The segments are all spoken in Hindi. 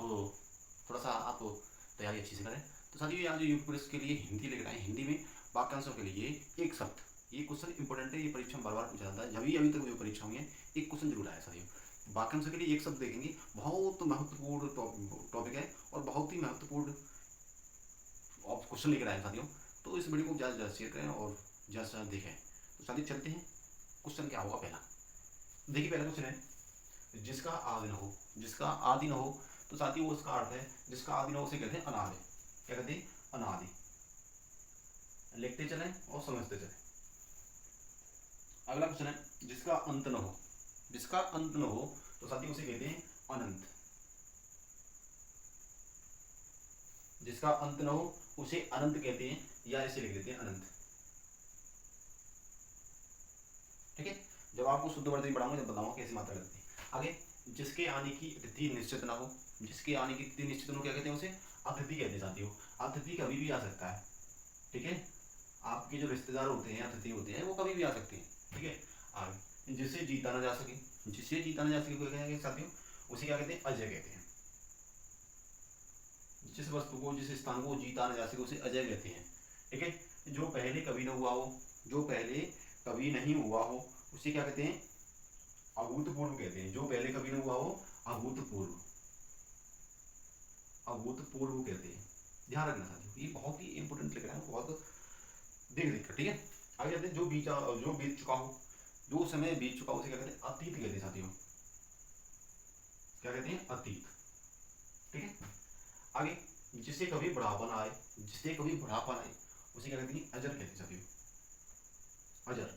थोड़ा सा आप तैयारी अच्छी से करें। तो साथियों यहाँ जो यूपी पुलिस के लिए हिंदी लेकर आए, हिंदी में वाक्यांशों के लिए एक शब्द, ये क्वेश्चन इंपॉर्टेंट है, ये परीक्षा में बार बार पूछा जाता है, अभी तक जो परीक्षा हुई है एक क्वेश्चन जरूर आया साथियों। वाक्यांशों के लिए एक शब्द देखेंगे, बहुत महत्वपूर्ण टॉपिक है और बहुत ही महत्वपूर्ण क्वेश्चन लेकर आए साथियों। तो इस वीडियो को ज़्यादा से ज़्यादा शेयर करें और ज़्यादा से ज़्यादा देखें। तो साथियों चलते हैं, क्वेश्चन क्या होगा पहला। देखिए पहला क्वेश्चन है, जिसका आदि न हो, जिसका आदि न हो, तो साथियों उसका अर्थ है जिसका आदि न हो उसे कहते हैं अनादि। क्या कहते हैं? अनादि। लिखते चलें और समझते चलें। अगला क्वेश्चन है, जिसका अंत न हो, जिसका अंत न हो तो साथियों उसे कहते हैं अनंत। जिसका अंत न हो उसे अनंत कहते हैं, या इसे लिख देते हैं अनंत। ठीक है, जब आपको शुद्ध वर्तनी पढ़ाऊंगा जब बताऊंगा कैसी मात्रा लगती है। आगे, जिसके आने की तिथि निश्चित ना हो, जिसके आने की तिथि निश्चित न हो क्या कहते हैं? उसे अतिथि कहते हैं साथियों। अतिथि कभी भी आ सकता है। ठीक है, आपके जो रिश्तेदार होते हैं, अतिथि होते हैं, वो कभी भी आ सकते हैं। ठीक है, आगे, जिसे जीता ना जा सके, जिसे जीता ना जा सके क्या कहेंगे साथियों? उसे क्या कहते हैं? अजय कहते हैं। जिस वस्तु को, जिस स्थान को जीता ना जा सके उसे अजय कहते हैं। ठीक है, जो पहले कभी न हुआ हो, जो पहले कभी नहीं हुआ हो उसे क्या कहते हैं? अभूतपूर्व कहते हैं। जो पहले कभी न हुआ हो अभूतपूर्व, अभूतपूर्व कहते हैं। ध्यान रखना साथियों, ये बहुत ही इंपॉर्टेंट लग रहा है, बहुत देख कर। ठीक है, आगे जाते हैं, जो बीत चुका हो, जो समय बीत चुका हो उसे क्या कहते हैं? अतीत कहते हैं साथियों। क्या कहते हैं? अतीत। ठीक है, आगे, जिसे कभी बुढ़ापा ना आए, जिसे कभी बुढ़ापा ना आए उसे क्या कहते हैं? अजर कहते हैं साथियों। अजर,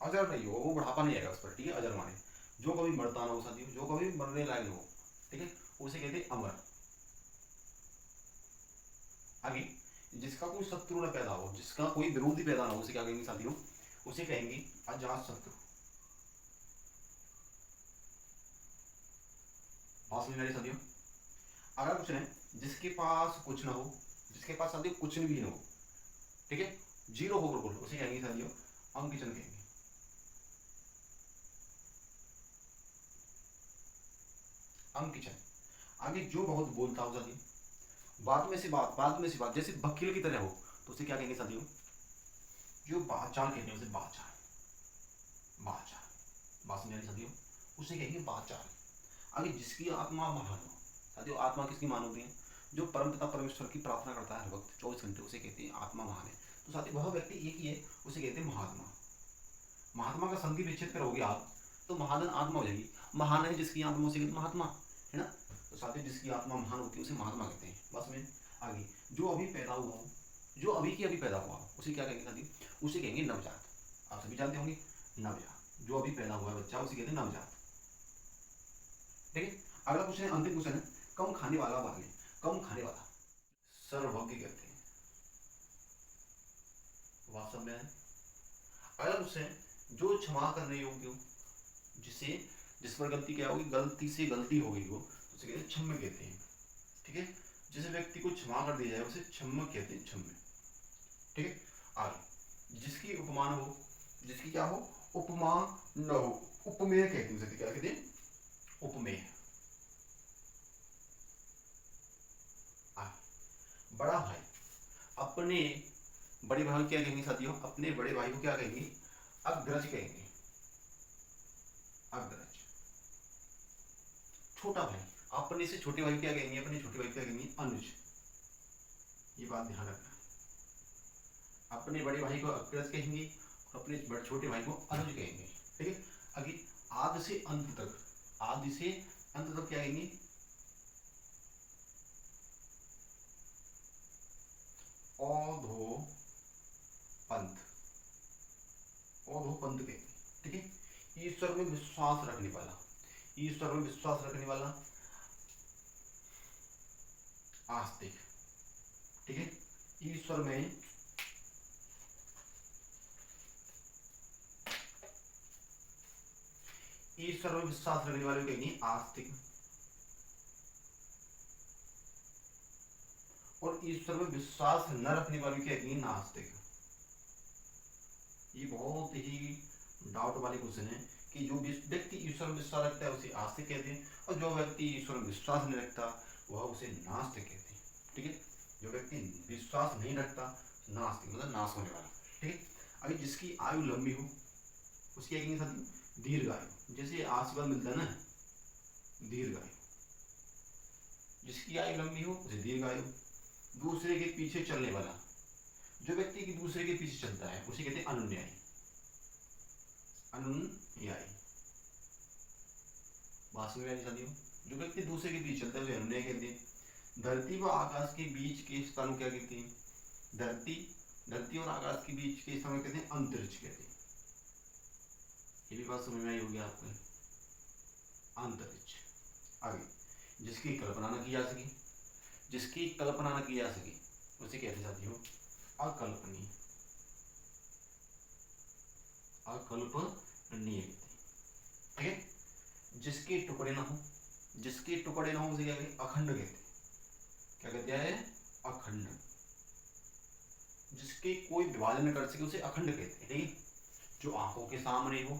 अजर नहीं हो, वो बुढ़ापा नहीं आएगा उस पर। ठीक है, अजर माने जो कभी मरता ना हो साथियों, जो कभी मरने लायक हो। ठीक है, उसे कहते हैं अमर। आगे, जिसका कोई शत्रु न पैदा हो, जिसका कोई विरोधी पैदा ना हो उसे क्या कहेंगे साथियों? उसे कहेंगे अजात शत्रु। बात समझ में आ रही साथियों? अगला क्वेश्चन है, जिसके पास कुछ ना हो, जिसके पास साथियों कुछ भी ना हो, ठीक है, जीरो हो बिल्कुल, उसे कहेंगे साथियों अंकिचन कहेंगे। अंकिचन। आगे, जो बहुत बोलता हो साथियों, बात में से बात, बात में से बात, जैसे वकील की तरह हो तो उसे क्या कहेंगे साथियों? जो बाचाल कहते हैं उसे बाचाल, बाचाल। बात समझ आ रही साथियों? उसे कहेंगे बाचाल। आगे, जिसकी आत्मा महान हो साथियों, आत्मा किसकी मान होती है? जो परम पिता परमेश्वर की प्रार्थना करता है हर वक्त 24 घंटे उसे कहते हैं आत्मा महान है। तो साथियों वह व्यक्ति एक ही है, उसे कहते हैं महात्मा। महात्मा का संधि विच्छेद करोगे आप तो महान आत्मा हो जाएगी। महान है जिसकी आत्मा उसे कहते हैं महात्मा, है ना? तो साथियों जिसकी आत्मा महान होती है उसे महात्मा कहते हैं। बस में आगे, जो अभी पैदा हुआ हो, जो अभी की अभी पैदा हुआ हो उसे क्या कहेंगे साथियों? उसे कहेंगे नवजात। आप सभी जानते होंगे नवजात, जो अभी पैदा हुआ है बच्चा उसे कहते हैं नवजात। ठीक है, अगला क्वेश्चन है, अंतिम क्वेश्चन है, कम खाने वाला वाले, कम खाने वाला सर्वभोग्य कहते हैं। बात समझ में आए? अगला क्वेश्चन है, जो क्षमा करने योग्य हो, जिसे, जिस पर गलती क्या होगी, गलती से गलती हो गई हो तो उसे कहते हैं क्षम्य कहते हैं। ठीक है, जिस व्यक्ति को क्षमा कर दिया जाए उसे क्षम्य कहते हैं, क्षम्य। ठीक है, आगे, जिसकी उपमान हो, जिसकी क्या हो? उपमा न हो, उपमेय कहते हैं। क्या कहते हैं? उपमेय। बड़ा भाई, अपने बड़े भाई को क्या कहेंगे साथियों? अपने बड़े भाई को क्या कहेंगे? अग्रज कहेंगे, अग्रज। छोटा भाई, अपने से छोटे भाई क्या कहेंगे? अपने छोटे भाई क्या कहेंगे? अनुज। ये बात ध्यान रखना, अपने बड़े भाई को अग्रज कहेंगे और अपने छोटे भाई को अनुज कहेंगे। ठीक है, आगे, आदि से अंत तक, आदि से अंत तक क्या कहेंगे? औधो पंथ, औधो पंथ कहेंगे। ठीक है, ईश्वर में विश्वास रखने वाला, ईश्वर में विश्वास रखने वाला आस्तिक। ठीक है, ईश्वर में ईश्वर में विश्वास रखने वाले कहेंगे आस्तिक, और ईश्वर में विश्वास न रखने वाले क्या कहेंगे? नास्तिक। ये बहुत ही डाउट वाले क्वेश्चन है कि जो व्यक्ति ईश्वर में विश्वास रखता है उसे आस्तिक कहते हैं, और जो व्यक्ति ईश्वर में विश्वास नहीं रखता वह उसे नास्तिक कहते हैं। ठीक है, जो व्यक्ति विश्वास नहीं रखता नास्तिक मतलब नाश होने वाला। ठीक है, अगर जिसकी आयु लंबी हो उसकी एक साथ दीर्घायु, जैसे आशीर्वाद मिलता है ना, दीर्घायु। जिसकी आयु लंबी हो उसे दीर्घायु। दूसरे के पीछे चलने वाला, जो व्यक्ति की दूसरे के पीछे चलता है उसे कहते हैं अनुन्यायी। अनुन्यायी बात समझ में आई साथियों? जो व्यक्ति दूसरे के पीछे चलता है उसे अनुन्यायी कहते हैं। धरती व आकाश के बीच के स्थान को क्या कहते हैं? धरती और आकाश के बीच के स्थान को कहते हैं अंतरिक्ष कहते हैं। ये भी बात समझ में आई होगी आपको, अंतरिक्ष। आगे, जिसकी कल्पना न की जा सके, जिसकी कल्पना न की जा सके उसे कहते हैं साथियों अकल्पनीय। अकल्पनीय कहते हैं। ठीक है, जिसके टुकड़े ना हो, जिसके टुकड़े ना हो उसे क्या कहते हैं? अखंड कहते हैं। क्या कहते हैं? अखंड। जिसके कोई विभाजन न कर सके उसे अखंड कहते हैं। ठीक है, जो आंखों के सामने हो,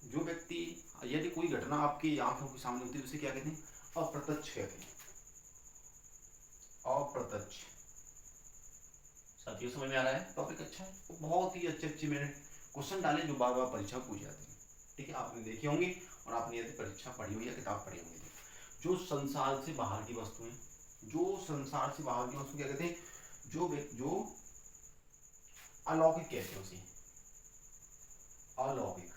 जो व्यक्ति यदि कोई घटना आपकी आंखों के सामने होती है उसे क्या कहते हैं? अप्रत्यक्ष कहते हैं। अप्रत्यक्ष। साथियों समझ में आ रहा है? टॉपिक अच्छा है, तो बहुत ही अच्छे मैंने क्वेश्चन डाले जो बार बार परीक्षा पूछ जाते हैं। ठीक है, आपने देखे होंगे और आपने यदि परीक्षा पढ़ी हुई या किताब पढ़ी होंगी। जो संसार से बाहर की वस्तुएं, जो संसार से बाहर की वस्तु क्या कहते हैं? जो अलौकिक कहते हैं उसे अलौकिक।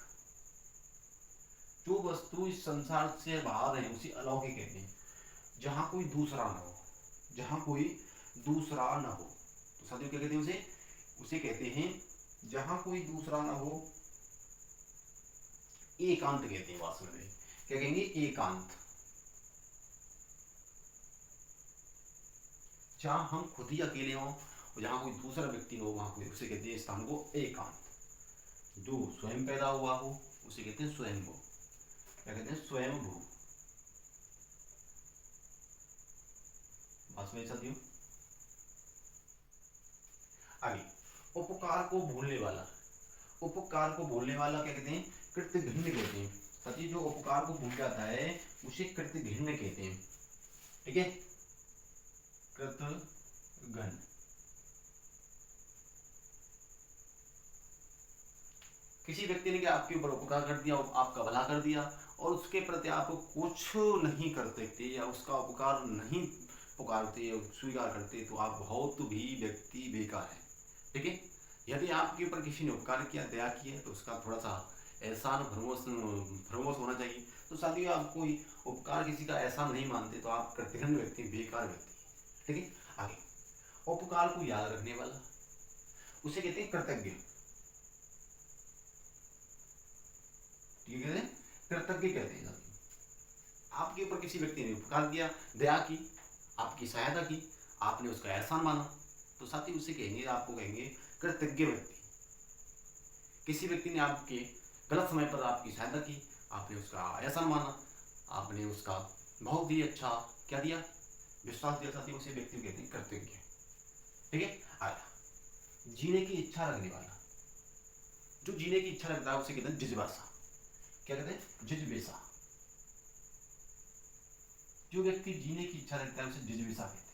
जो वस्तु इस संसार से बाहर है उसे अलौकिक कहते हैं। जहां कोई दूसरा न हो, जहां कोई दूसरा न हो, तो साथियों क्या कहते हैं उसे? उसे कहते हैं जहां कोई दूसरा न हो, एकांत कहते हैं। वास्तव में क्या कहेंगे? एकांत। जहां हम खुद ही अकेले हों और जहां कोई दूसरा व्यक्ति हो वहां कोई, उसे कहते हैं स्थान को एकांत। जो स्वयं पैदा हुआ हो उसे कहते हैं स्वयंभू। क्या कहते हैं? स्वयंभू। बात में साथियों आगे, उपकार को भूलने वाला। उपकार को भूलने वाला क्या कहते हैं? कृतघ्न कहते हैं। साथियों जो उपकार को भूल जाता है उसे कृतघ्न कहते हैं। ठीक है, कृतघ्न। किसी व्यक्ति ने क्या आपके ऊपर उपकार कर दिया, आपका भला कर दिया, और उसके प्रति आप कुछ नहीं करते थे या उसका उपकार नहीं पुकारते या स्वीकार करते, तो आप बहुत भी व्यक्ति बेकार है। ठीक है, यदि आपके ऊपर किसी ने उपकार किया, दया की है, तो उसका थोड़ा सा एहसान फरमोश होना चाहिए। तो साथियों आप कोई उपकार किसी का एहसान नहीं मानते तो आप कृतघ्न व्यक्ति, बेकार व्यक्ति। ठीक है, आगे, उपकार को याद रखने वाला उसे कहते हैं कृतज्ञ। ठीक है, कृतज्ञ कहते हैं। आपके ऊपर किसी व्यक्ति ने उपकार किया, दया की, आपकी सहायता की, आपने उसका एहसान माना, तो साथ ही उसे कहेंगे, आपको कहेंगे कृतज्ञ व्यक्ति। किसी व्यक्ति ने आपके गलत समय पर आपकी सहायता की, आपने उसका एहसान माना, आपने उसका बहुत ही अच्छा क्या दिया? विश्वास दिया, साथी उसे व्यक्ति कहते हैं कृतज्ञ। ठीक है, आया जीने की इच्छा रखने वाला। जो जीने की इच्छा रखता है उसे कहते हैं जिज्ञासा। क्या कहते हैं? जिज्ञासा। जो व्यक्ति जीने की इच्छा रखता है उसे जिज्ञासा कहते हैं।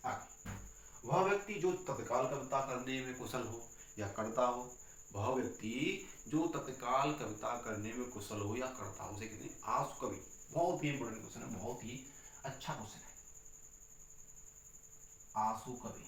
आगे, वह व्यक्ति जो तत्काल कविता करने में कुशल हो या करता हो, वह व्यक्ति जो तत्काल कविता करने में कुशल हो या करता हो उसे कहते हैं आशु कवि। बहुत ही इंपोर्टेंट क्वेश्चन है, बहुत ही अच्छा क्वेश्चन है। आशु कवि।